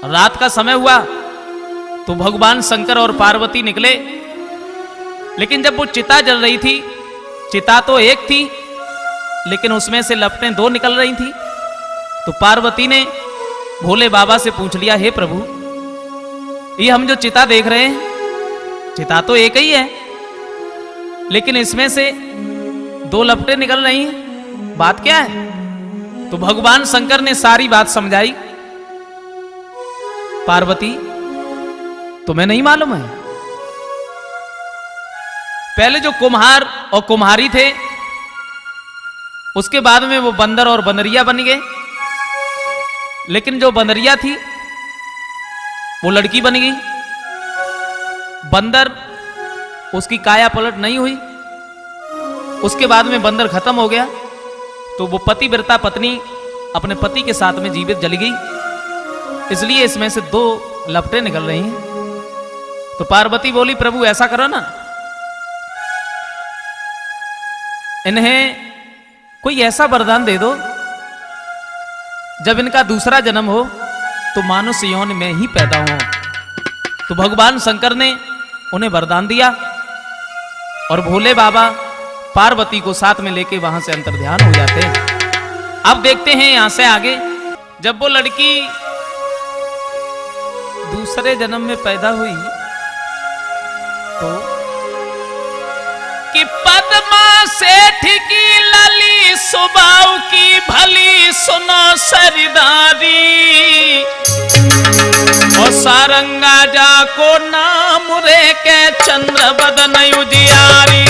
रात का समय हुआ तो भगवान शंकर और पार्वती निकले, लेकिन जब वो चिता जल रही थी, चिता तो एक थी लेकिन उसमें से लपटें दो निकल रही थी। तो पार्वती ने भोले बाबा से पूछ लिया, हे प्रभु, ये हम जो चिता देख रहे हैं, चिता तो एक ही है लेकिन इसमें से दो लपटें निकल रही हैं, बात क्या है? तो भगवान शंकर ने सारी बात समझाई। पार्वती, तुम्हें नहीं मालूम है, पहले जो कुम्हार और कुम्हारी थे, उसके बाद में वो बंदर और बंदरिया बन गए, लेकिन जो बंदरिया थी वो लड़की बन गई। बंदर, उसकी काया पलट नहीं हुई, उसके बाद में बंदर खत्म हो गया, तो वो पतिव्रता पत्नी अपने पति के साथ में जीवित जली गई, इसलिए इसमें से दो लपटें निकल रही हैं। तो पार्वती बोली, प्रभु ऐसा करो ना, इन्हें कोई ऐसा वरदान दे दो जब इनका दूसरा जन्म हो तो मानुष्य यौन में ही पैदा हो। तो भगवान शंकर ने उन्हें वरदान दिया और भोले बाबा पार्वती को साथ में लेके वहां से अंतर्ध्यान हो जाते हैं। अब देखते हैं यहां से आगे, जब वो लड़की दूसरे जन्म में पैदा हुई तो कि पद्मा सेठ की लाली सुबाऊ की भली सुनो सरदारी, और सारंगा जा को नाम रे के चंद्र बदन उजियारी।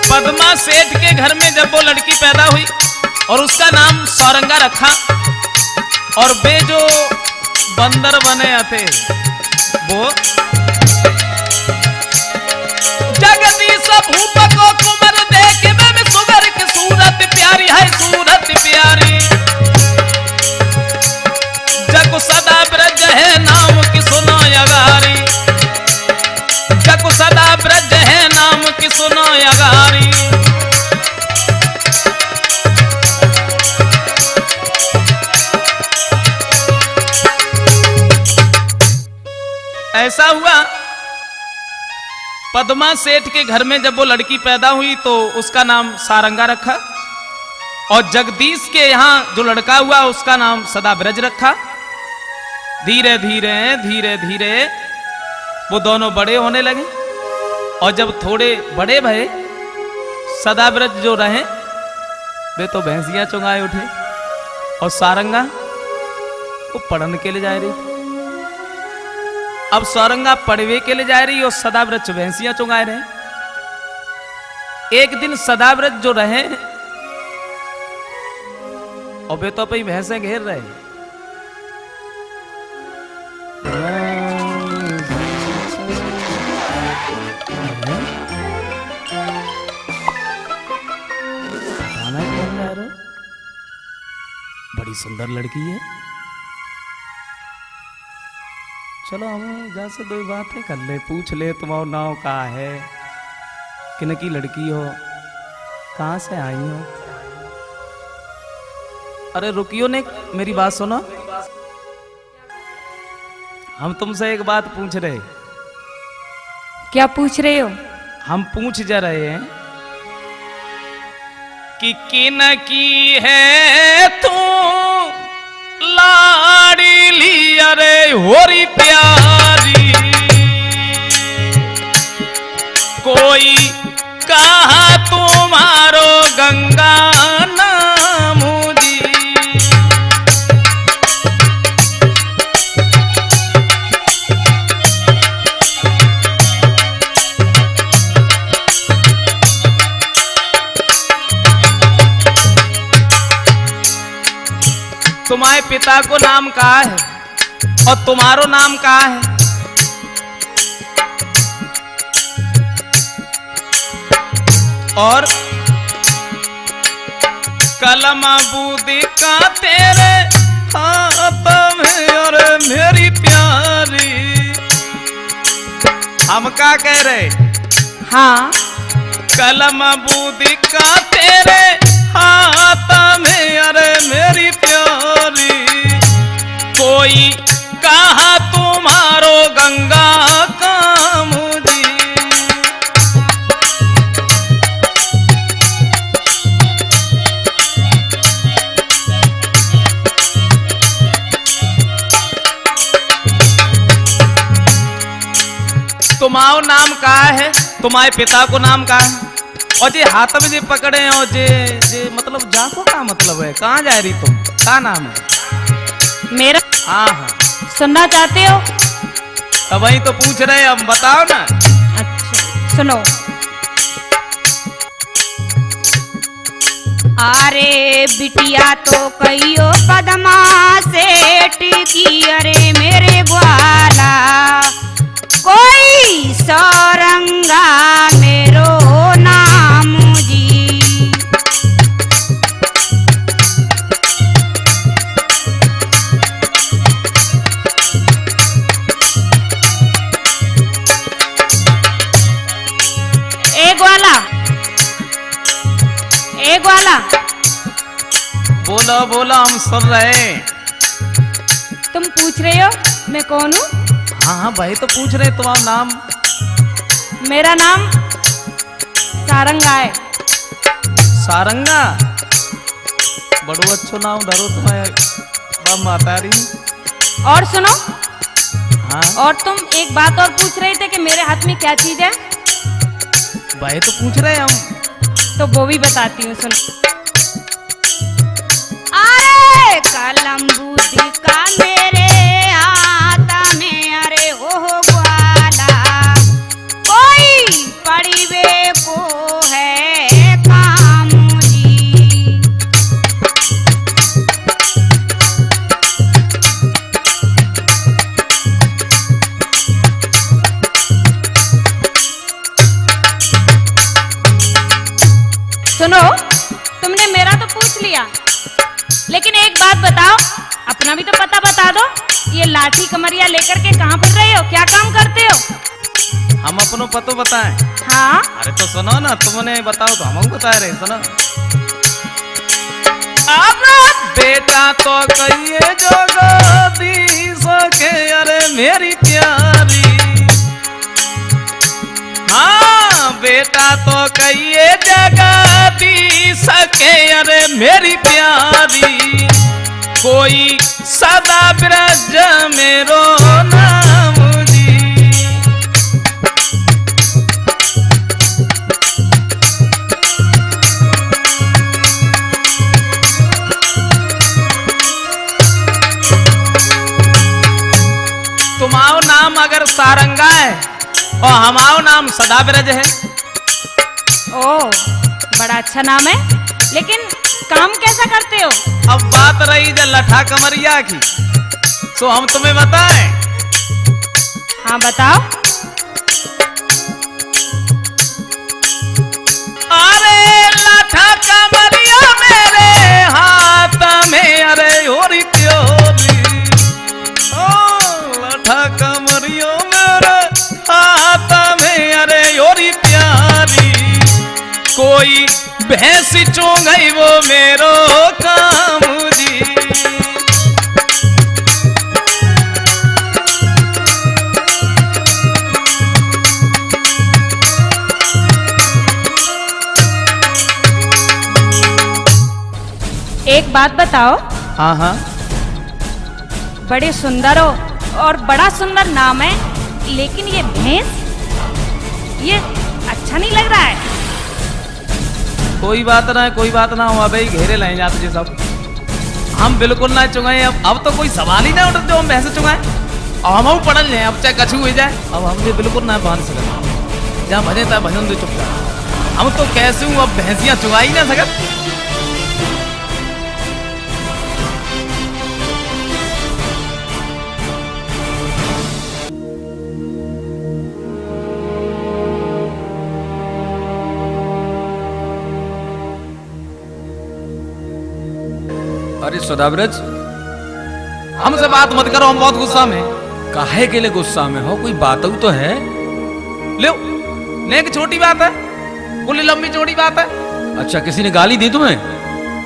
पद्मा सेठ के घर में जब वो लड़की पैदा हुई और उसका नाम सारंगा रखा, और वे जो बंदर बने थे वो जगदीश भूप को कुमर देख में सुगर की सूरत प्यारी है, सूरत प्यारी। जग सदा ब्रज है नाम की सुनो यगारी, जग सदा ब्रज है नाम की सुनो यगारी। ऐसा हुआ, पद्मा सेठ के घर में जब वो लड़की पैदा हुई तो उसका नाम सारंगा रखा, और जगदीश के यहां जो लड़का हुआ उसका नाम सदाब्रज रखा। धीरे धीरे धीरे धीरे वो दोनों बड़े होने लगे, और जब थोड़े बड़े भये, सदाब्रज जो रहे वे तो भैंसियां चुंगाए उठे, और सारंगा वो पढ़ने के लिए जा रही थी। अब सारंगा पढ़वे के लिए जा रही और सदाब्रज भैंसियां चुंगाए रहे। एक दिन सदाब्रज जो रहे और वे तो अपनी भैंसें घेर रहे, बड़ी सुंदर लड़की है, चलो हम जहाँ से दो बातें कर ले, पूछ ले तुम्हारा नाम कहाँ है, किन की लड़की हो, कहाँ से आई हो। अरे रुकियो ने, मेरी बात सुनो, हम तुमसे एक बात पूछ रहे। क्या पूछ रहे हो? हम पूछ जा रहे हैं कि किन की है तू लाडली, अरे होरी प्यारी, कोई कहा तुम्हारो गंगा नाम जी। तुम्हारे पिता को नाम कहा है और तुम्हारो नाम कहा है? और कलम बूदी का तेरे हाथ में, और मेरी हम क्या कह रहे? हाँ, कलम बूदी का तेरे हाथ में, अरे मेरी प्यारी, कोई कहा तुम्हारो गंगा का मुझी। तुम्हारो नाम का है? तुम्हारे पिता को नाम का है? और जे हाथ में जे पकड़े हैं, और जे मतलब जाको का मतलब है? कहाँ जा रही तुम? क्या नाम है मेरा? हाँ हाँ, सुनना चाहते हो? अब वही तो पूछ रहे, हम बताओ ना। अच्छा सुनो। अरे बिटिया तो कहियो पदमा सेठ की, अरे मेरे ग्वाला, कोई सौरंगा मेरो नाम जी। एक वाला बोलो बोलो, हम सुन रहे हैं। तुम पूछ रहे हो मैं कौन हूँ? हाँ हाँ भाई, तो पूछ रहे तुम्हारा नाम। मेरा नाम सारंगा है। सारंगा? बड़ो अच्छो नाम धरो तुम्हें, बाप मातारी। और सुनो। हाँ, और तुम एक बात और पूछ रहे थे कि मेरे हाथ में क्या चीज है? भाई तो पूछ रहे हम, तो वो भी बताती हूँ, सुनो। अरे कलम बुद्धि का मेरे हाथ में, अरे हो ग्वाला, कोई पड़ीवे को है काम जी। सुनो, तुमने मेरा तो पूछ लिया, लेकिन एक बात बताओ, अपना भी तो पता बता दो। ये लाठी कमरिया लेकर के कहाँ फिर रहे हो? क्या काम करते हो? हम अपनो पतो बताएं। हाँ, अरे तो सुनो ना, तुमने बताओ तो हम बता रहे। सुनो, अब बेटा तो कहिए जोगदी सके, अरे मेरी प्यारी, हाँ बेटा तो कहिए जगदी सके, अरे मेरी प्यारी, कोई सदा ब्रज मेरो नाम जी। तुम्हारो नाम अगर सारंगा है और हमारो नाम सदा ब्रज है। ओ बड़ा अच्छा नाम है, लेकिन काम कैसा करते हो? अब बात रही जब लठा कमरिया की, तो हम तुम्हें बताएं। हाँ बताओ। अरे लठा कमरिया मेरे हाथ में, अरे होरी प्योरी, ओ लठा कमरिया मेरे हाथ में, अरे होरी प्यारी, कोई भैंस चो गई वो मेरो काम जी। एक बात बताओ। हाँ हाँ, बड़े सुंदर हो और बड़ा सुंदर नाम है, लेकिन ये भैंस, ये अच्छा नहीं लग रहा है। कोई बात ना, कोई बात ना, हो भाई घेरे लाए जाते जी सब, हम बिल्कुल ना चुगाए। अब तो कोई सवाल ही ना उठ जो हम भैंस चुगाए, अब हम पढ़ल जाए, अब चाहे कछु हो जाए, अब हमसे बिल्कुल ना बांध सकते। जहाँ भजन था भजन दे चुप जाए, हम तो कैसे हूँ अब भैंसियाँ चुगा ही ना सकत। अरे सदाब्रज, हमसे बात मत करो, हम बहुत गुस्सा में। काहे के लिए गुस्सा में हो? कोई बात तो है? लो ने एक छोटी बात है, बोली लंबी चौड़ी बात है। अच्छा, किसी ने गाली दी तुम्हें?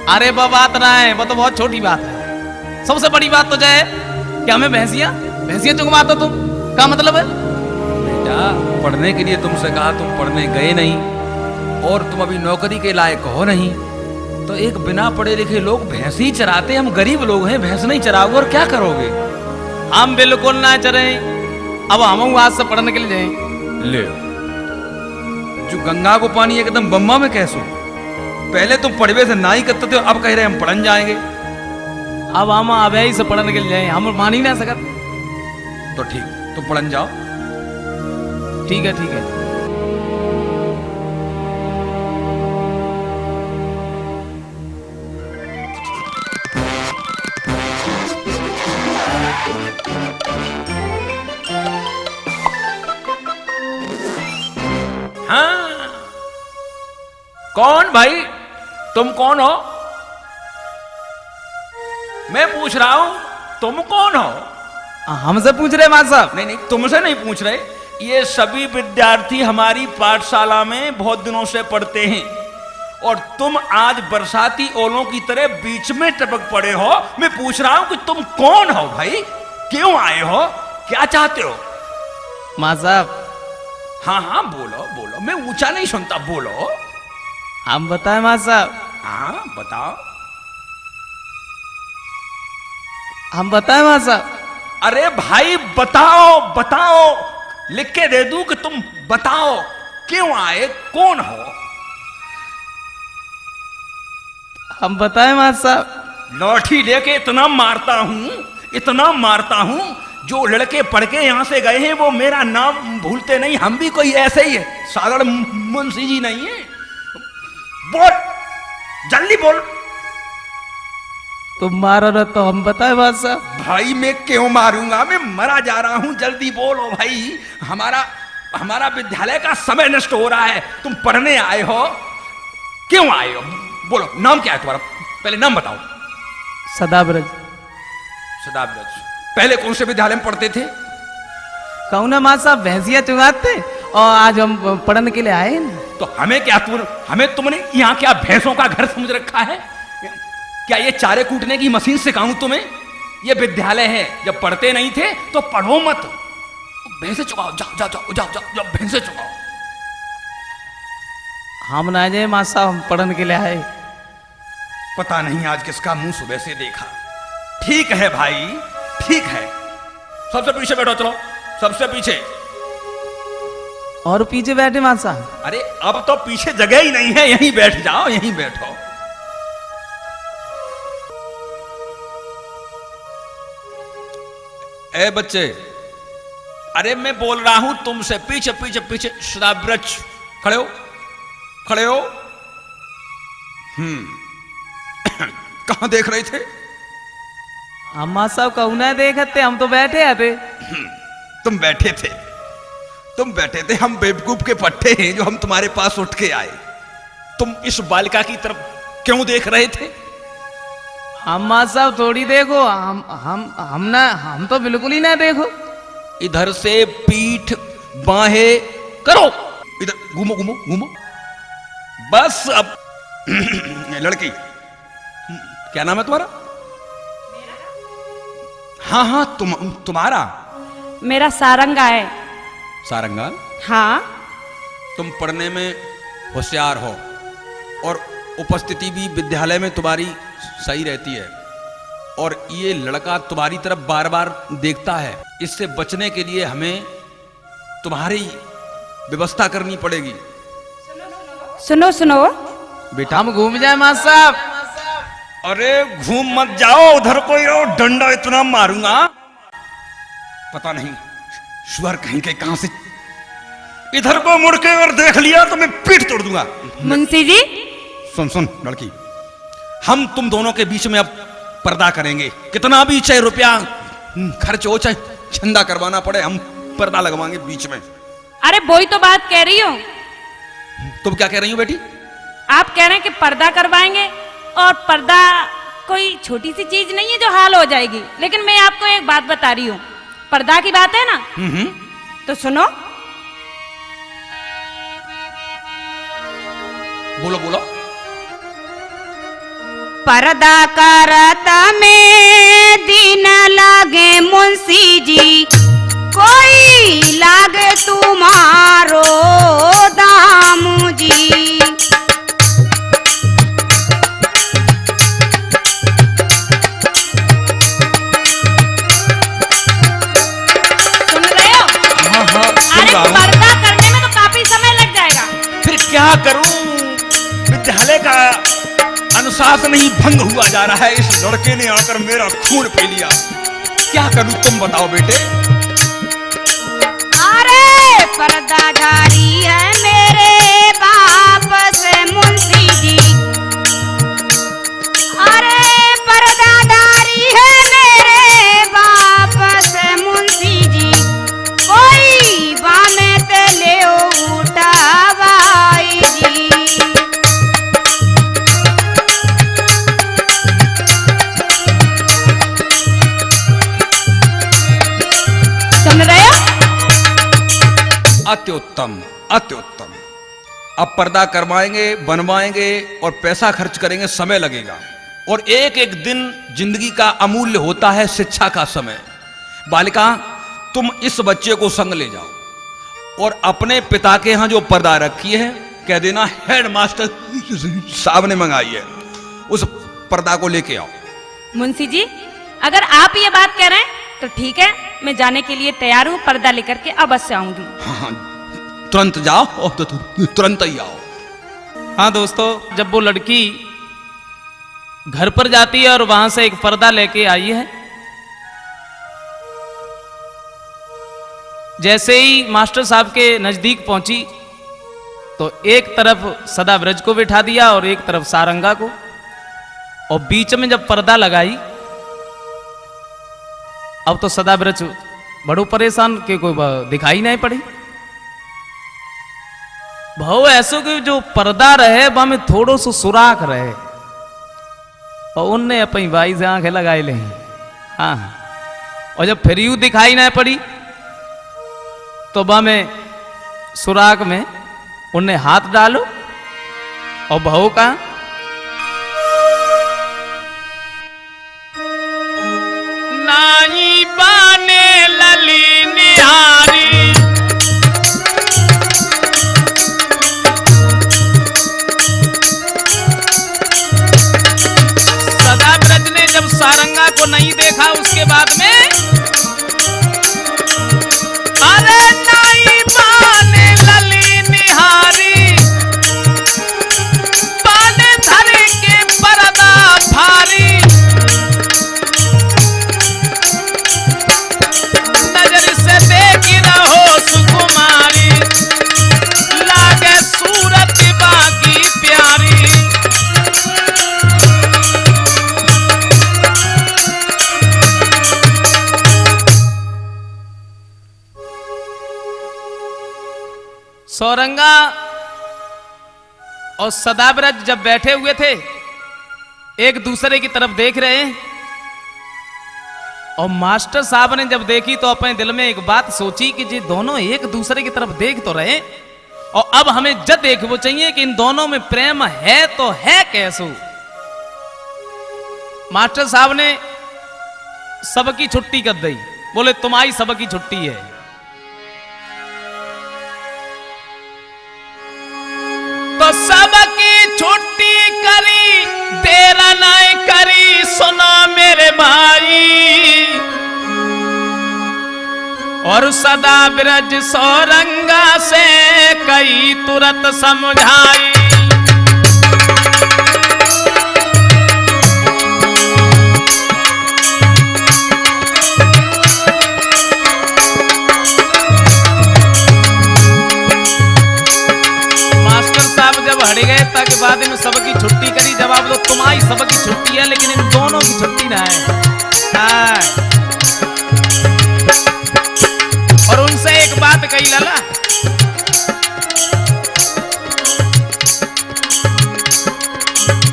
अरे वो बात ना है, वो तो बहुत छोटी बात है। सबसे बड़ी बात तो जाए कि हमें भैंसियां चुंगवाते तुम, क्या मतलब है? बेटा, पढ़ने के लिए तुमसे कहा, तुम पढ़ने गए नहीं, और तुम अभी नौकरी के लायक हो नहीं, तो एक बिना पढ़े लिखे लोग भैंस ही चराते, हम गरीब लोग हैं, भैंस नहीं चराओगे और क्या करोगे? हम बिल्कुल ना चरे, अब हम आज से पढ़ने के लिए जाए। ले, जो गंगा को पानी एकदम बम्मा में कैसो, पहले तुम पढ़वे से ना ही करते थे, अब कह रहे हम पढ़न जाएंगे। अब हम अब ही से पढ़ने के लिए जाए, हम मान ही ना सकत। तो ठीक, तुम पढ़न जाओ। ठीक है, ठीक है। हाँ, कौन भाई, तुम कौन हो? मैं पूछ रहा हूं, तुम कौन हो? हमसे पूछ रहे मां साहब? नहीं नहीं, तुमसे नहीं पूछ रहे, ये सभी विद्यार्थी हमारी पाठशाला में बहुत दिनों से पढ़ते हैं, और तुम आज बरसाती ओलों की तरह बीच में टपक पड़े हो। मैं पूछ रहा हूं कि तुम कौन हो भाई, क्यों आए हो, क्या चाहते हो? मां साहब, हाँ हाँ, बोलो बोलो, मैं ऊंचा नहीं सुनता, बोलो। हम बताएं मां साहब? हाँ बताओ। हम बताएं मां साहब? अरे भाई बताओ बताओ, लिख के दे दूं कि तुम बताओ, क्यों आए, कौन हो? हम बताएं मां साहब? लाठी लेके इतना मारता हूं, जो लड़के पढ़ के यहां से गए हैं वो मेरा नाम भूलते नहीं, हम भी कोई ऐसे ही है, साधारण मुंशी जी नहीं है। बोल, जल्दी बोल। तुम मारो ना तो हम बताएं मां साहब? भाई मैं क्यों मारूंगा, मैं मरा जा रहा हूं, जल्दी बोलो भाई, हमारा विद्यालय का समय नष्ट हो रहा है, तुम पढ़ने आए हो, क्यों आए हो, बोलो। नाम क्या है तुम्हारा, पहले नाम बताओ। सदाब्रज। सदाब्रज, पहले कौन से विद्यालय में पढ़ते थे? कहूँ ना मां साहब, भैंसियां चुगाते और आज हम पढ़ने के लिए आए ना। तो हमें क्या, तुमने यहाँ क्या भैंसों का घर समझ रखा है क्या? ये चारे कूटने की मशीन सिखाऊं तुम्हें? ये विद्यालय है, जब पढ़ते नहीं थे तो पढ़ो मत, भैंसे चुकाओ, जाओ जाओ जाओ जाओ जाओ जाओ, भैंसे चुकाओ। हम ना जाए मां साहब, हम पढ़ने के लिए आए। पता नहीं आज किसका मुंह सुबह से देखा। ठीक है भाई, ठीक है, सबसे पीछे बैठो, चलो सबसे पीछे। और पीछे बैठे मां साहब? अरे अब तो पीछे जगह ही नहीं है, यहीं बैठ जाओ, यहीं बैठो। ए बच्चे, अरे मैं बोल रहा हूं तुमसे, पीछे पीछे पीछे। सदाब्रज, खड़े हो, खड़े हो। कहां देख रहे थे? हम मां साहब कहूँ ना देखते, हम तो बैठे आते। तुम बैठे थे, हम बेवकूफ के पट्टे हैं जो हम तुम्हारे पास उठ के आए। तुम इस बालिका की तरफ क्यों देख रहे थे? हम मां साहब थोड़ी देखो, हम तो बिल्कुल ही ना देखो। इधर से पीठ बाहें करो, इधर घूमो घूमो घूमो, बस। अब लड़की, क्या नाम है तुम्हारा? हाँ हाँ, तुम्हारा? मेरा सारंगा है। सारंगा? हाँ। तुम पढ़ने में होशियार हो और उपस्थिति भी विद्यालय में तुम्हारी सही रहती है, और ये लड़का तुम्हारी तरफ बार बार देखता है, इससे बचने के लिए हमें तुम्हारी व्यवस्था करनी पड़ेगी। सुनो सुनो बेटा, हम घूम जाए मां साहब? अरे घूम मत जाओ, उधर कोई और डंडा इतना मारूंगा, पता नहीं शुअर कहीं के कहां से इधर को मुड़ के और देख लिया तो मैं पीठ तोड़ दूंगा। मुंशी जी, सुन सुन लड़की, हम तुम दोनों के बीच में अब पर्दा करेंगे, कितना भी चाहे रुपया खर्च हो, चाहे चंदा करवाना पड़े, हम पर्दा लगवाएंगे बीच में। अरे वही तो बात कह रही हूँ। तुम क्या कह रही हो बेटी? आप कह रहे हैं कि पर्दा करवाएंगे, और पर्दा कोई छोटी सी चीज नहीं है जो हाल हो जाएगी। लेकिन मैं आपको एक बात बता रही हूँ, पर्दा की बात है ना, तो सुनो। बोलो बोलो। पर्दा करत में दिन लागे मुंशी जी, कोई लागे तुम्हारो दामू जी। सुन रहे हो? हाँ हाँ सुन अरे रहा हूँ। पर्दा करने में तो काफी समय लग जाएगा। फिर क्या करूं, विद्यालय का अनुशासन ही भंग हुआ जा रहा है। इस लड़के ने आकर मेरा खून पी लिया, क्या करूं तुम बताओ बेटे। अरे पर्दा जारी है मेरे बाप से मुंशी जी, अरे पर्दा जारी है मेरे बाप से मुंशी जी, कोई बामे ते ले उठावाई जी। सुन रहे हो? अति उत्तम अति उत्तम। अब पर्दा करवाएंगे, बनवाएंगे और पैसा खर्च करेंगे, समय लगेगा। और एक एक दिन जिंदगी का अमूल्य होता है, शिक्षा का समय। बालिका, तुम इस बच्चे को संग ले जाओ और अपने पिता के यहाँ जो पर्दा रखी है कह देना हेड मास्टर साहब ने मंगाई है, उस पर्दा को लेके आओ। मुंशी जी, अगर आप ये बात कह रहे हैं तो ठीक है, मैं जाने के लिए तैयार हूँ। पर्दा लेकर के अवश्य आऊंगी। हाँ तुरंत जाओ और तुरंत ही आओ। हाँ दोस्तों, जब वो लड़की घर पर जाती है और वहां से एक पर्दा लेके आई है, जैसे ही मास्टर साहब के नजदीक पहुंची तो एक तरफ सदाब्रज को बिठा दिया और एक तरफ सारंगा को, और बीच में जब पर्दा लगाई, अब तो सदाब्रज बड़ो परेशान के कोई दिखाई नहीं पड़ी। भाव ऐसो कि जो पर्दा रहे वहां में थोड़ो सो सुराख रहे, और उनने अपनी बाई से आंखें लगाई ले। हाँ, और जब फिर यूं दिखाई नहीं पड़ी तो वहां में सुराख में उनने हाथ डालो और भाव का नाई बाने लली निहारी, सदाब्रज ने जब सारंगा को नहीं देखा उसके बाद में, अरे नाई बाने लली निहारी, बाने धरी के पर्दा भारी, नजर से देख रहो सुकुमारी, लागे सूरत बाकी प्यारी। सौरंगा और सदाब्रज जब बैठे हुए थे, एक दूसरे की तरफ देख रहे हैं, और मास्टर साहब ने जब देखी तो अपने दिल में एक बात सोची कि जी दोनों एक दूसरे की तरफ देख तो रहे, और अब हमें जब देखो चाहिए कि इन दोनों में प्रेम है तो है कैसो। मास्टर साहब ने सबकी छुट्टी कर दी, बोले तुम्हारी सबकी छुट्टी है। तो सबकी छुट्टी करी, देर नहीं करी, सुनो मेरे भाई, और सदाब्रज सौरंगा से कई तुरंत समझाई। हट गए ताकि बाद में सबकी छुट्टी करी, जवाब दो तुम्हारी सबकी छुट्टी है लेकिन इन दोनों की छुट्टी ना है। हाँ। और उनसे एक बात कही लाला,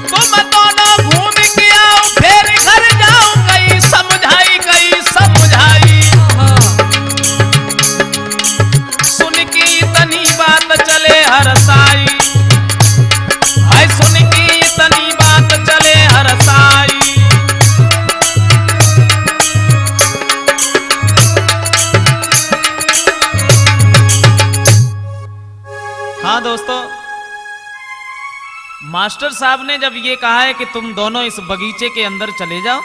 तुम दोनों घूम के आओ फिर घर जाओ, कहीं समझाई कहीं समझाई, सुन की इतनी बात चले हर साई। मास्टर साहब ने जब ये कहा है कि तुम दोनों इस बगीचे के अंदर चले जाओ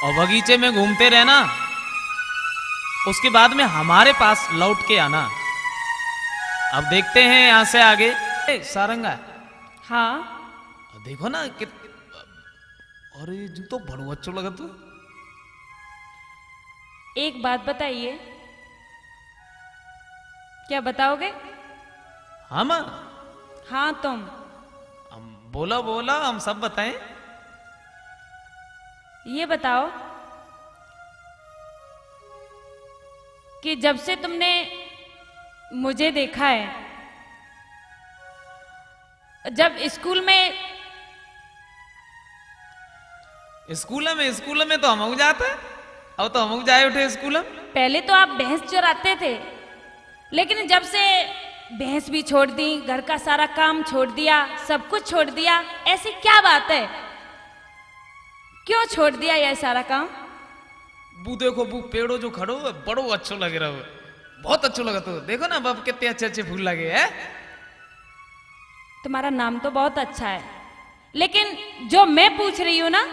और बगीचे में घूमते रहना, उसके बाद में हमारे पास लौट के आना। अब देखते हैं यहां से आगे। सारंगा, हाँ देखो ना कि अरे जो तो बड़ो अच्छो लगा तू। एक बात बताइए, क्या बताओगे? हम हाँ तुम। बोला बोला, हम सब बताएं। ये बताओ कि जब से तुमने मुझे देखा है, जब स्कूल में तो हम जाते हैं, अब तो हम जाए उठे स्कूल में। पहले तो आप भैंस चराते थे, लेकिन जब से भैंस भी छोड़ दी, घर का सारा काम छोड़ दिया, सब कुछ छोड़ दिया, ऐसी क्या बात है? क्यों छोड़ दिया यह सारा काम? बू देखो, बू पेड़ो जो खड़ो है बड़ो अच्छो लग रहा है, बहुत अच्छो लगा। तो देखो ना बाप, कितने अच्छे अच्छे फूल लगे हैं। तुम्हारा नाम तो बहुत अच्छा है, लेकिन जो मैं पूछ रही हूं ना,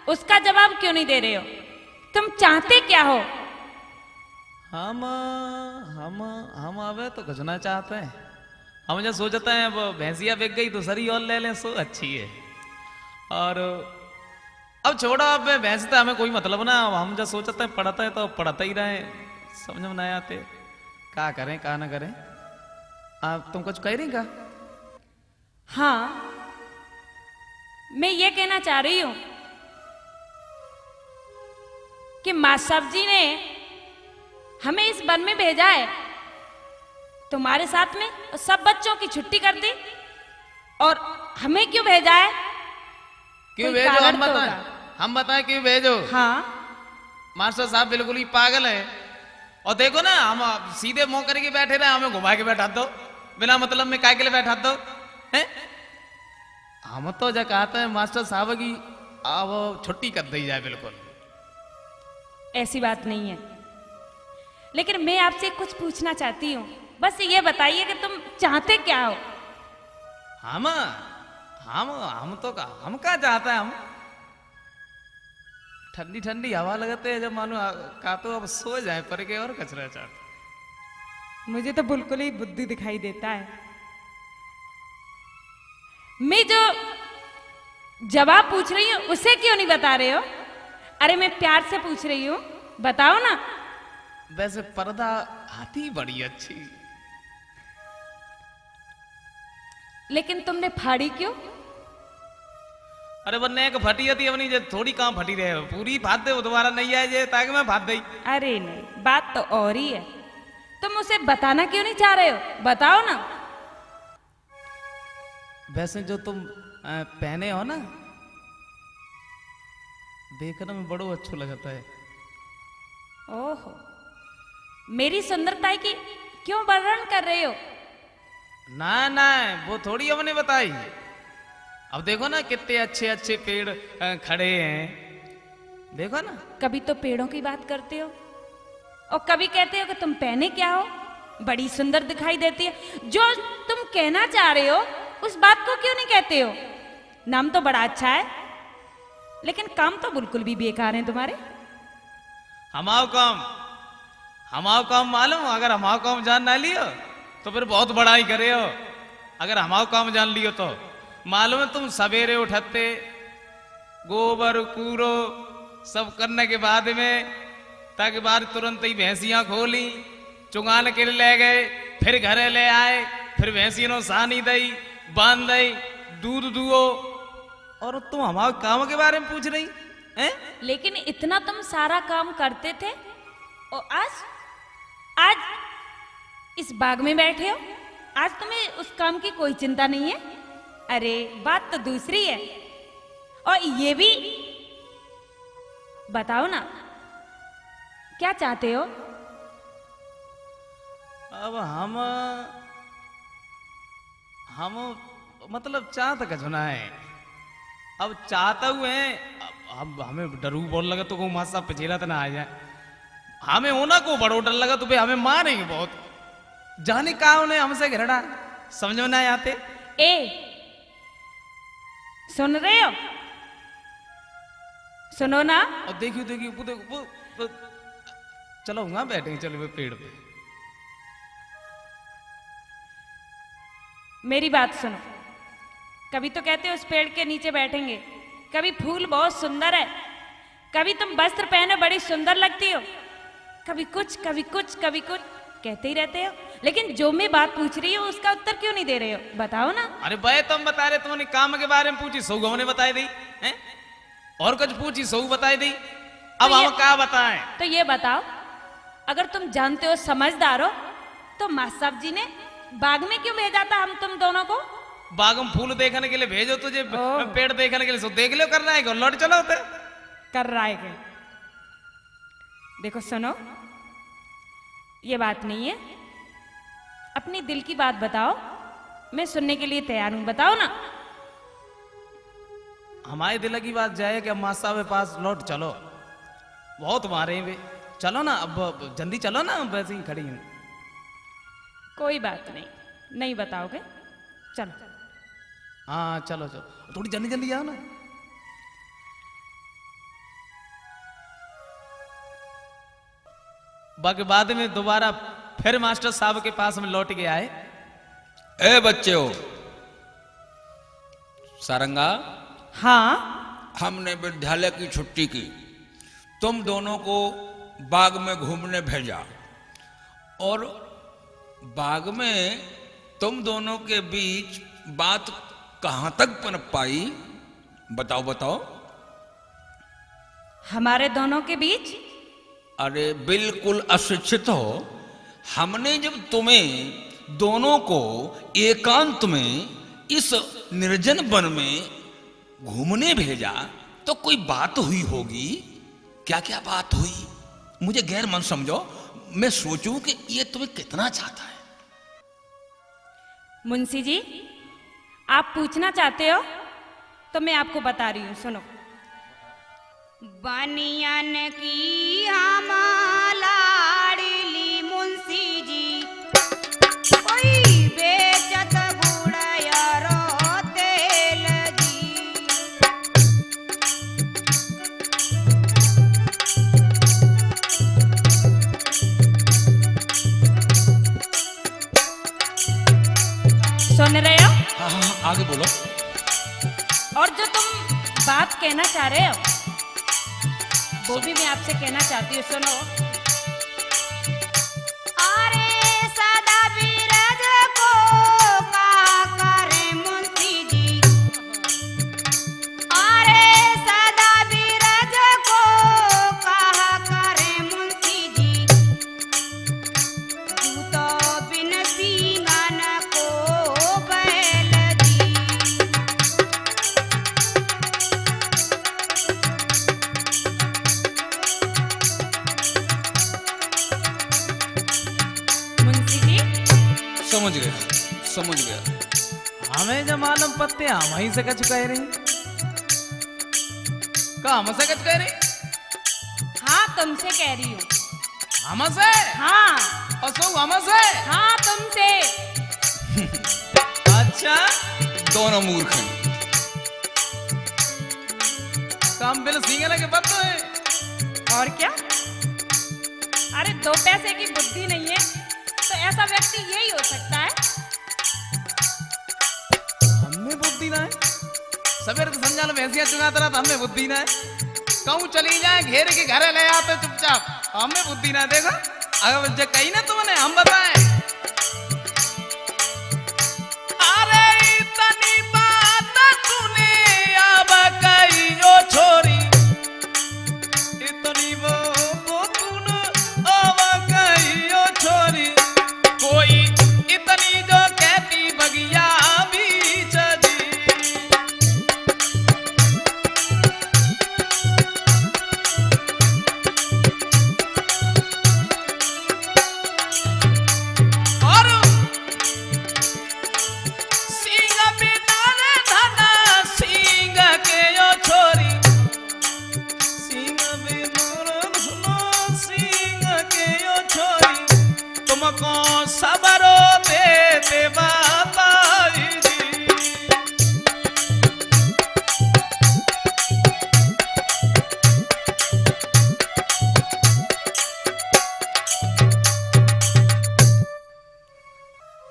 उसका जवाब क्यों नहीं दे रहे हो? तुम चाहते क्या हो? हम आवे तो कुछ ना चाहते हैं। हम जो सोचते हैं, अब भैंसिया बिक गई तो सरी और ले लें, सो अच्छी है। और अब छोड़ो, अब भैंस तो हमें कोई मतलब ना। हम जो सोचते हैं पढ़ते हैं तो पढ़ते ही रहे, समझ में नहीं आते क्या करें क्या ना करें। आप तुम कुछ कह रही का? हाँ, मैं ये कहना चाह रही हूं कि मां साहब जी ने हमें इस वन में भेजा है तुम्हारे साथ में, और सब बच्चों की छुट्टी कर दी, और हमें क्यों भेजा है? क्यों कोई भेजो? कारण हम तो बताएं, होगा। हम बताएं क्यों भेजो। हाँ, मास्टर साहब बिल्कुल ही पागल है। और देखो ना, हम सीधे मुंह करके बैठे रहे, हमें घुमा के बैठा दो, बिना मतलब में काय के लिए बैठा दो हैं? हम तो जो कहते हैं मास्टर साहब की अब छुट्टी कर दी जाए। बिल्कुल ऐसी बात नहीं है, लेकिन मैं आपसे कुछ पूछना चाहती हूँ। बस ये बताइए कि तुम चाहते क्या हो? हम तो हम क्या चाहते हैं? हम ठंडी ठंडी हवा लगाते हैं, जब मानो का तो अब सो जाए पर के, और कचरा चाहते। मुझे तो बिल्कुल ही बुद्धि दिखाई देता है। मैं जो जवाब पूछ रही हूँ उसे क्यों नहीं बता रहे हो? अरे मैं प्यार से पूछ रही हूँ, बताओ ना। वैसे पर्दा आती बड़ी अच्छी, लेकिन तुमने फाड़ी क्यों? अरे बनने एक फटी थी अपनी, जे थोड़ी कहाँ फटी रहे, पूरी फाद दे, वो दोबारा नहीं आए जे, ताकि मैं फाद दई। अरे नहीं, बात तो और ही है। तुम उसे बताना क्यों नहीं चाह रहे हो? बताओ ना। वैसे जो तुम पहने हो ना, देखने में बड़ो अच्छा लगता है। ओहो, मेरी सुंदरता की क्यों वर्णन कर रहे हो? ना ना, वो थोड़ी हमने बताई। अब देखो ना कितने अच्छे अच्छे पेड़ खड़े हैं, देखो ना। कभी तो पेड़ों की बात करते हो, और कभी कहते हो कि तुम पहने क्या हो, बड़ी सुंदर दिखाई देती है। जो तुम कहना चाह रहे हो उस बात को क्यों नहीं कहते हो? नाम तो बड़ा अच्छा है, लेकिन काम तो बिल्कुल भी बेकार है तुम्हारे। हमाओ काम मालूम? अगर हमाओ काम जान ना लियो तो फिर बहुत बड़ाई करे हो। अगर हमाओ काम जान लियो तो मालूम है, तुम सवेरे उठते, गोबर कूड़ो सब करने के बाद में, ताकि बाद तुरंत ही भैंसियां खोली, चुंगान के ले गए, फिर घरे ले आए, फिर भैंसियों सानी दई, बांध दई, दूध दुओ, और तुम हमारे काम के बारे में पूछ रही हैं? लेकिन इतना तुम सारा काम करते थे, और आज इस बाग में बैठे हो, आज तुम्हें उस काम की कोई चिंता नहीं है। अरे बात तो दूसरी है। और ये भी बताओ ना, क्या चाहते हो? अब हम मतलब चाहता कछ ना है। अब चाहता हुए हैं, अब हमें डरू बोल लगा तो को मासा पिछेला तो ना आ जाए। हमें होना को बड़ो डर लगा तो भाई हमें मारेंगे बहुत। जाने का उन्हें हमसे घृणा, समझ में ना आते। सुन रहे हो? सुनो ना। और देखियो देखियो चलो वहां बैठे चलो वे पेड़ पे। मेरी बात सुनो। कभी तो कहते हो उस पेड़ के नीचे बैठेंगे, कभी फूल बहुत सुंदर है, कभी तुम वस्त्र पहने बड़ी सुंदर लगती हो, कभी कुछ कभी कुछ कभी कुछ कहते ही रहते हो। लेकिन जो मैं बात पूछ रही हूँ उसका उत्तर क्यों नहीं दे रहे हो? बताओ ना। अरे भाई तुम बता रहे, तुमने काम के बारे में पूछी, सऊ हमने बताई दी हैं? और कुछ पूछी, सऊ बताई दी। अब हम क्या बताएं? तो ये बताओ, अगर तुम जानते हो, समझदार हो, तो मां साहब जी ने बाग में क्यों भेजा था हम तुम दोनों को? बाग में फूल देखने के लिए भेजो तुझे, ओह। पेड़ देखने के लिए सो देख लो, कर रहा है क्या? लौट चलो होते कर रहा है क्या? देखो सुनो, ये बात नहीं है, अपनी दिल की बात बताओ, मैं सुनने के लिए तैयार हूं। बताओ ना। हमारे दिल की बात जाए कि मां साहब के पास लौट चलो, बहुत मारे हैं वे। चलो ना, अब जल्दी चलो ना, वैसे ही खड़ी हूं। कोई बात नहीं, नहीं बताओगे, चलो। हाँ चलो चलो, थोड़ी जल्दी जल्दी आओ ना। बाकी बाद में दोबारा फिर मास्टर साहब के पास में लौट के आए। ए बच्चे हो, सारंगा, हाँ। हमने विद्यालय की छुट्टी की, तुम दोनों को बाग में घूमने भेजा, और बाग में तुम दोनों के बीच बात कहां तक पनप पाई? बताओ बताओ। हमारे दोनों के बीच? अरे बिल्कुल अशिक्षित हो। हमने जब तुम्हें दोनों को एकांत में इस निर्जन वन में घूमने भेजा तो कोई बात हुई होगी। क्या क्या बात हुई? मुझे गैर मन समझो, मैं सोचूं कि ये तुम्हें कितना चाहता है। मुंशी जी, आप पूछना चाहते हो तो मैं आपको बता रही हूं, सुनो। बनियन की हमार लाडली मुंशी जी, कोई बेचत गुड़यरो तेल जी। सुन रहे हो? हाँ हाँ, आगे बोलो। और जो तुम बात कहना चाह रहे हो वो भी मैं आपसे कहना चाहती हूँ, सुनो। अरे सदा बीरज को का करे मुंशी जी, अरे सदा बीरज को कहा करे मुंशी जी, तू तो बिन सींगन को बैल जी। समझ गया समझ गया। हमें जब मालूम पत्ते हम वहीं से कच कह रही, का हमसे कच कह रही? हाँ, तुमसे कह रही हूँ। हमसे? हाँ। और सो हमसे? हाँ, तुमसे। अच्छा, दोनों मूर्ख हैं। काम बिल सींगने के बद है। और क्या? अरे दो पैसे की बुद्धि नहीं है तो ऐसा व्यक्ति यही हो सकता है। हमें बुद्धि ना है, सवेरे तो समझा लो भैंसिया चुगाता रहा, हमें बुद्धि ना है। कहूँ चली जाए घेर के घर ले आते चुपचाप, हमें बुद्धि ना। देखो अगर जब कही ना तुमने, हम बताएं। अरे इतनी बात तूने अब कही ओ छोरी, इतनी वो तूने अब कही ओ छोरी, कोई इतनी जो कहती बगिया बीच जी।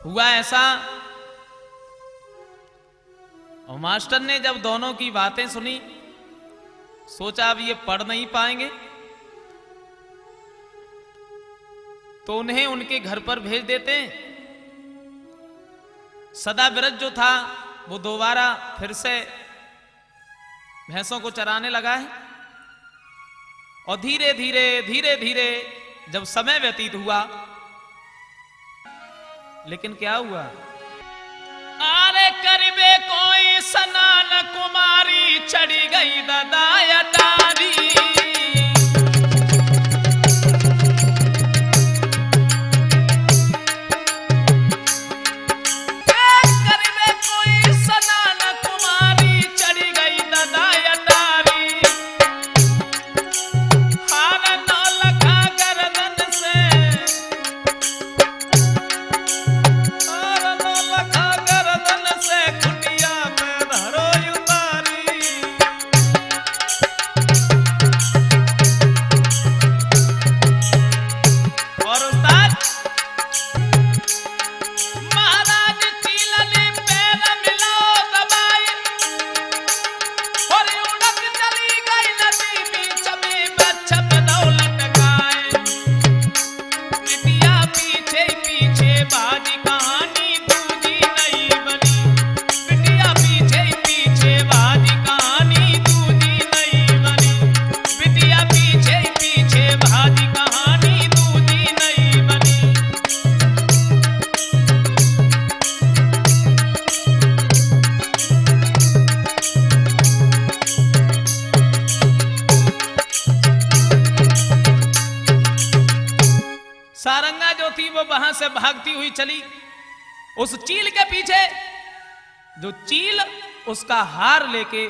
हुआ ऐसा, और मास्टर ने जब दोनों की बातें सुनी, सोचा अब ये पढ़ नहीं पाएंगे, तो उन्हें उनके घर पर भेज देते हैं। सदाव्रत जो था वो दोबारा फिर से भैंसों को चराने लगा है, और धीरे धीरे धीरे धीरे जब समय व्यतीत हुआ, लेकिन क्या हुआ, आरे करीबे कोई स्नान कुमारी चढ़ी गई ददाया डारी। करीबे कोई स्नान कुमारी चढ़ी गई ददाया डारी। हार न लगा गर्दन से, सारंगा जो थी वो वहां से भागती हुई चली उस चील के पीछे, जो चील उसका हार लेके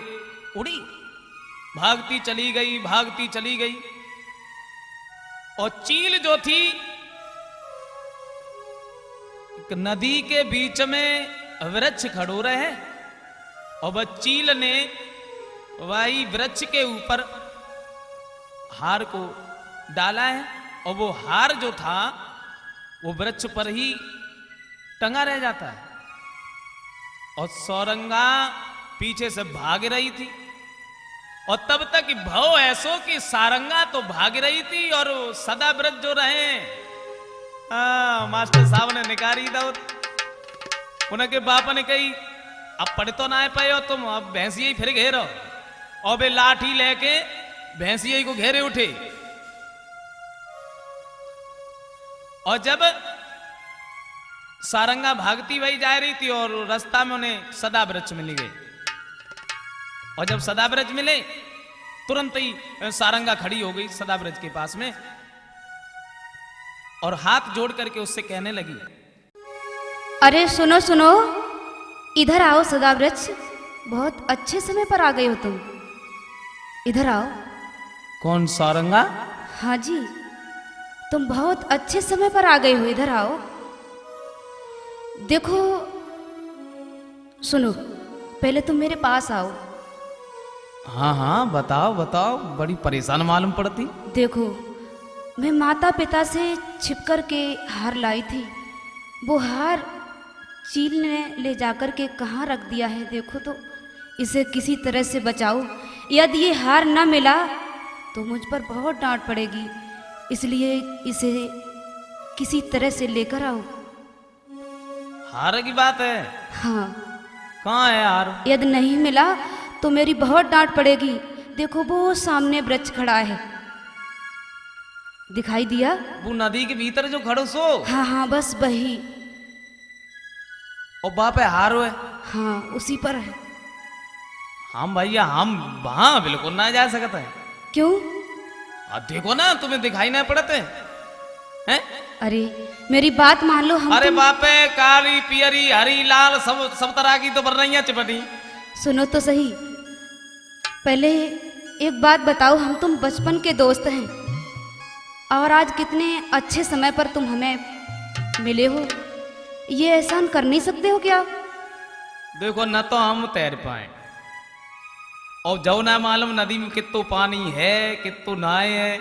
उड़ी, भागती चली गई, भागती चली गई। और चील जो थी एक नदी के बीच में वृक्ष खड़ो रहे, और वह चील ने वही वृक्ष के ऊपर हार को डाला है, और वो हार जो था वो वृक्ष पर ही टंगा रह जाता है। और सारंगा पीछे से भाग रही थी, और तब तक भाव ऐसो कि सारंगा तो भाग रही थी, और सदाव्रत जो रहे मास्टर साहब ने निकारी दो, उनके बाप ने कही अब पढ़ तो ना पाए हो तुम, अब भैंसिया ही फिर घेरो, और वे लाठी लेके भैंसिया को घेरे उठे। और जब सारंगा भागती वही जा रही थी, और रास्ता में उन्हें सदाव्रत मिल गए, और जब सदाव्रत मिले तुरंत ही सारंगा खड़ी हो गई सदाव्रत के पास में, और हाथ जोड़ करके उससे कहने लगी, अरे सुनो सुनो, इधर आओ सदाव्रत, बहुत अच्छे समय पर आ गए हो तुम, इधर आओ। कौन सारंगा? हाँ जी, तुम बहुत अच्छे समय पर आ गए हो, इधर आओ। देखो सुनो, पहले तुम मेरे पास आओ। हाँ हाँ बताओ बताओ, बड़ी परेशान मालूम पड़ती। देखो, मैं माता पिता से छिप कर के हार लाई थी, वो हार चील ने ले जाकर के कहाँ रख दिया है, देखो तो, इसे किसी तरह से बचाओ। यदि ये हार न मिला तो मुझ पर बहुत डांट पड़ेगी, इसलिए इसे किसी तरह से लेकर आओ। हार की बात है? हाँ। कहाँ है हार? यदि नहीं मिला तो मेरी बहुत डांट पड़ेगी। देखो वो सामने वृक्ष खड़ा है, दिखाई दिया? वो नदी के भीतर जो खड़ो सो? हाँ हाँ बस वही। और वहां पे हार है? हाँ उसी पर है। हम भैया हम वहां बिल्कुल ना जा सकते हैं। क्यों? देखो ना, तुम्हें दिखाई नहीं पड़ते हैं? अरे मेरी बात मान लो। हम अरे बापे, काली पियरी हरी लाल सब तरह की तो बरनिया चिपटी। सुनो तो सही, पहले एक बात बताओ, हम तुम बचपन के दोस्त हैं और आज कितने अच्छे समय पर तुम हमें मिले हो, ये एहसान कर नहीं सकते हो क्या? देखो न तो हम तैर पाए और जो ना मालूम नदी में कितो पानी है कितो नाए है,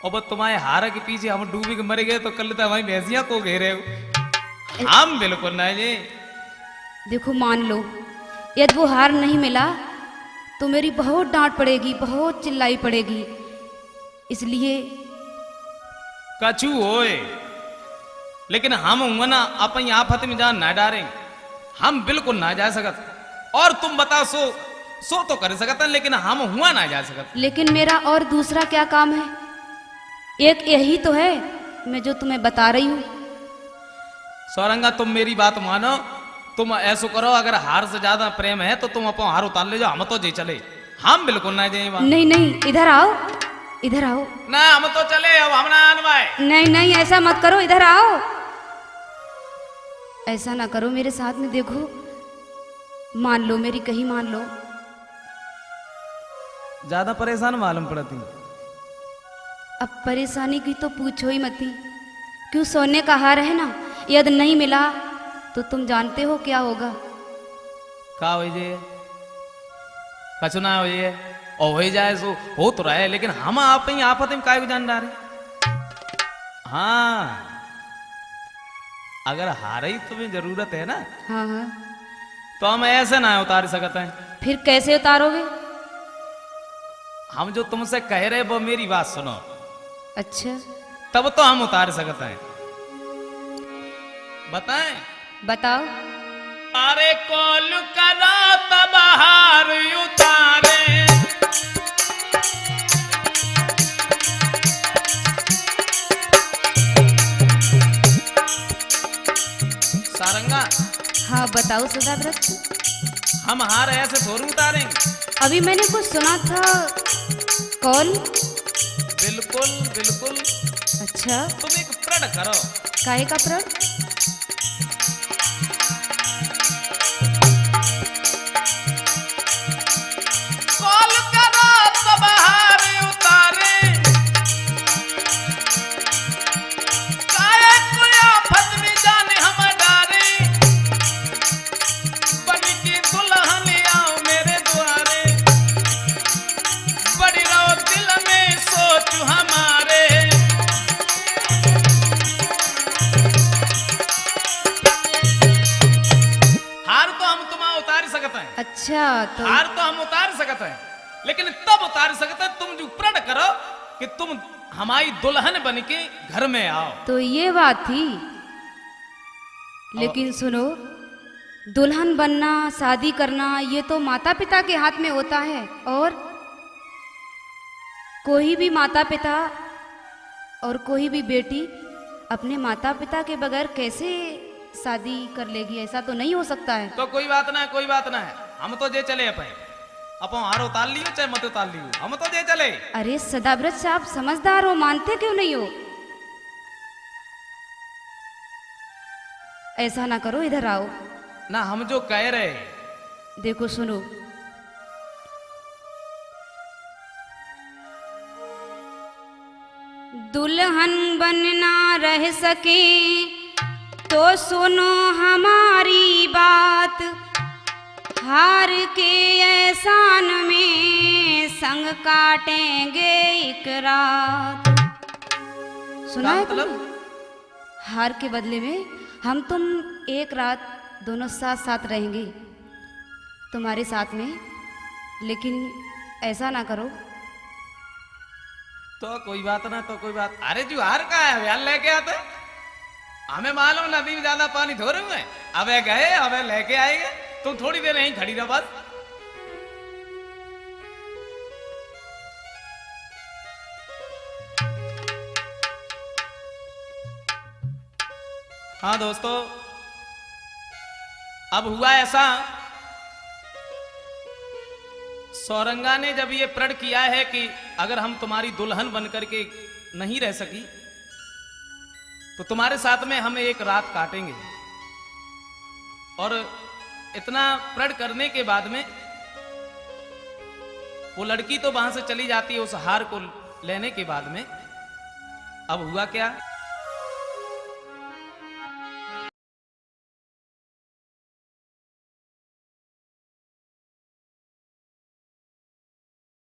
और वो तुम्हारे हारा के पीछे हम डूबे के मर गए तो कल तो हमारी भैंसिया को घेरे हो। हम बिल्कुल नहीं जी। देखो मान लो, यदि वो हार नहीं मिला तो मेरी बहुत डांट पड़ेगी, बहुत चिल्लाई पड़ेगी। इसलिए कछु होए, लेकिन हम हुआ ना अपन आफत में जान ना डारें, हम बिल्कुल ना जा सकत। और तुम बताओ, सो तो कर सकत हैं, लेकिन हम हुआ ना जा सकत। लेकिन मेरा और दूसरा क्या काम है? एक यही तो है मैं जो तुम्हें बता रही हूँ। सौरंगा तुम मेरी बात मानो, तुम ऐसो करो, अगर हार से ज्यादा प्रेम है तो तुम अपन हार उतार ले जाओ, हम तो जे चले। हम बिल्कुल ना जाए वहां। नहीं नहीं, इधर आओ, इधर आओ। ना हम तो चले, अब हम ना आनवाए। नहीं नहीं, ऐसा मत करो, इधर आओ। ऐसा ना करो मेरे साथ में। देखो मान लो, मेरी कही मान लो। ज्यादा परेशान मालूम पड़ती। अब परेशानी की तो पूछो ही मती। क्यों, सोने का हार है ना, यदि नहीं मिला तो तुम जानते हो क्या होगा। का हो जे कछु ना हो ये, और हो जाए सो हो तो रहा है, लेकिन हम आप ही आफत में काय को जान डारे। हाँ, अगर हारे ही तुम्हें जरूरत है ना, हाँ हाँ, तो हम ऐसे ना उतार सकते हैं। फिर कैसे उतारोगे? हम जो तुमसे कह रहे वो मेरी बात सुनो, अच्छा तब तो हम उतार सकते हैं। बताएं? बताओ। अरे कॉल करा तब हार उतारे, सारंगा। हाँ बताओ सदाव्रत। हम हार ऐसे थोड़ी उतारेंगे। अभी मैंने कुछ सुना था, कॉल। बिल्कुल बिल्कुल। अच्छा, तुम एक प्रण करो। काहे का प्रण? कॉल करो तब हार उतारे, काहे कोई आफत में जाने हम डारे, बन के दुल्हन आओ मेरे द्वारे, बड़ी रहो दिल में सोच हमारे। हार तो हम तुम्हारा उतार सकते हैं। अच्छा तो हार तो हम उतार सकते हैं, लेकिन तब उतार सकते हैं तुम जो प्रण करो कि तुम हमारी दुल्हन बन के घर में आओ। तो ये बात थी। लेकिन सुनो, दुल्हन बनना, शादी करना, ये तो माता पिता के हाथ में होता है। और कोई भी माता पिता और कोई भी बेटी अपने माता पिता के बगैर कैसे शादी कर लेगी? ऐसा तो नहीं हो सकता है। तो कोई बात ना है, कोई बात ना है, हम तो जे चले अपन हार उतार लियो चाहे मत उतार लियो, हम तो जे चले। अरे सदाव्रत साहब समझदार हो, मानते क्यों नहीं हो? ऐसा ना करो, इधर आओ। ना हम जो कह रहे, देखो सुनो, दुल्हन बनना रह सके तो सुनो हमारी बात, हार के एहसान में संग काटेंगे एक रात। सुना है मतलब? तुमने? हार के बदले में हम तुम एक रात दोनों साथ साथ रहेंगे तुम्हारे साथ में। लेकिन ऐसा ना करो। तो कोई बात ना, तो कोई बात। अरे जो हार का है व्याल लेके आते, हमें मालूम नदी में ज्यादा पानी धो रहे हैं, अबे गए अबे लेके आएंगे, तुम थोड़ी देर यहीं खड़ी रहो बस। हाँ दोस्तों, अब हुआ ऐसा, सौरंगा ने जब ये प्रण किया है कि अगर हम तुम्हारी दुल्हन बनकर के नहीं रह सकी तो तुम्हारे साथ में हम एक रात काटेंगे। और इतना प्रण करने के बाद में वो लड़की तो वहां से चली जाती है उस हार को लेने के बाद में। अब हुआ क्या,